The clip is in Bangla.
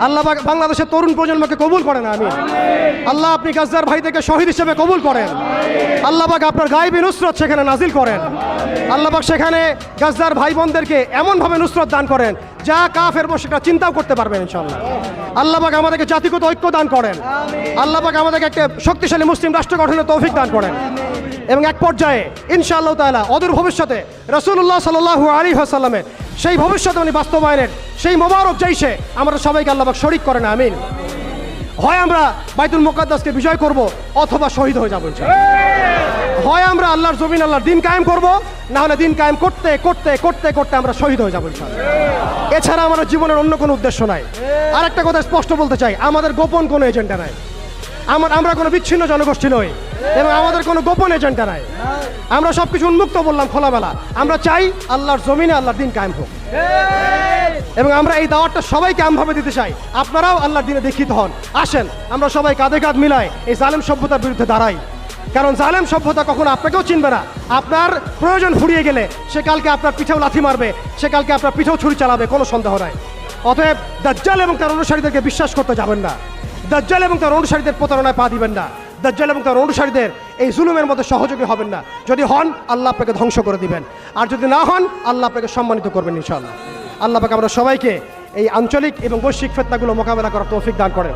আল্লাহ পাক বাংলাদেশের তরুণ প্রজন্মকে কবুল করেন, আমিন। আল্লাহ আপনি গাজ্জার ভাইদেরকে শহীদ হিসেবে কবুল করেন। আল্লাহ পাক আপনার গায়েবী নুসরত সেখানে নাজিল করেন। আল্লাহ পাক সেখানে গাজ্জার ভাই বোনদেরকে এমনভাবে নুসরত দান করেন যা কাফের সেটা চিন্তাও করতে পারবেন ইনশাআল্লাহ। আল্লাহ পাক আমাদেরকে জাতিগত ঐক্য দান করেন। আল্লাহ পাক আমাদেরকে একটা শক্তিশালী মুসলিম রাষ্ট্র গঠনের তৌফিক দান করেন এবং এক পর্যায়ে ইনশাআল্লাহ তাআলা অদূর ভবিষ্যতে রাসূলুল্লাহ সাল্লাল্লাহু আলাইহি ওয়াসাল্লামের সেই ভবিষ্যৎবাণী বাস্তবায়নের সেই মোবারক জয়সে আমরা সবাইকে আল্লাহ পাক শরীক করেন, আমিন। হয় আমরা বাইতুল মুকাদ্দাসকে বিজয় করব অথবা শহীদ হয়ে যাব ইনশাআল্লাহ। হয় আমরা আল্লাহর জমিন আল্লাহর দিন কায়েম করব, না হলে দিন কায়েম করতে করতে করতে করতে আমরা শহীদ হয়ে যাব ইনশাআল্লাহ। এছাড়া আমাদের জীবনের অন্য কোনো উদ্দেশ্য নাই। আর একটা কথা স্পষ্ট বলতে চাই, আমাদের গোপন কোনো এজেন্ডা নাই। আমরা কোনো বিচ্ছিন্ন জনগোষ্ঠী নই এবং আমাদের কোনো গোপন এজেন্ডা নাই। আমরা সব কিছু উন্মুক্ত বললাম, খোলামেলা। আমরা চাই আল্লাহর জমিনে আল্লাহর দিন কায়েম হোক এবং আমরা এই দাওয়াতটা সবাইকে আমভাবে দিতে চাই। আপনারাও আল্লাহর দিনে দীক্ষিত হন। আসেন আমরা সবাই কাঁধে কাঁধ মিলাই এই জালেম সভ্যতার বিরুদ্ধে দাঁড়াই, কারণ জালেম সভ্যতা কখনো আপনাকেও চিনবে না। আপনার প্রয়োজন ফুরিয়ে গেলে সে কালকে আপনার পিঠেও লাথি মারবে, সে কালকে আপনার পিঠেও ছুরি চালাবে, কোনো সন্দেহ নাই। অতএব দাজ্জাল এবং তার অনুসারীদেরকে বিশ্বাস করতে যাবেন না। দাজ্জাল এবং তার অনুসারীদের প্রতারণায় পা দিবেন না। দাজ্জাল এবং তার অনুসারীদের এই জুলুমের মধ্যে সহযোগী হবেন না। যদি হন আল্লাহ আপনাকে ধ্বংস করে দিবেন, আর যদি না হন আল্লাহ আপনাকে সম্মানিত করবেন ইনশাআল্লাহ। আল্লাহ পাক আমরা সবাইকে এই আঞ্চলিক এবং বৈশ্বিক ফিতনাগুলো মোকাবেলা করার তৌফিক দান করেন।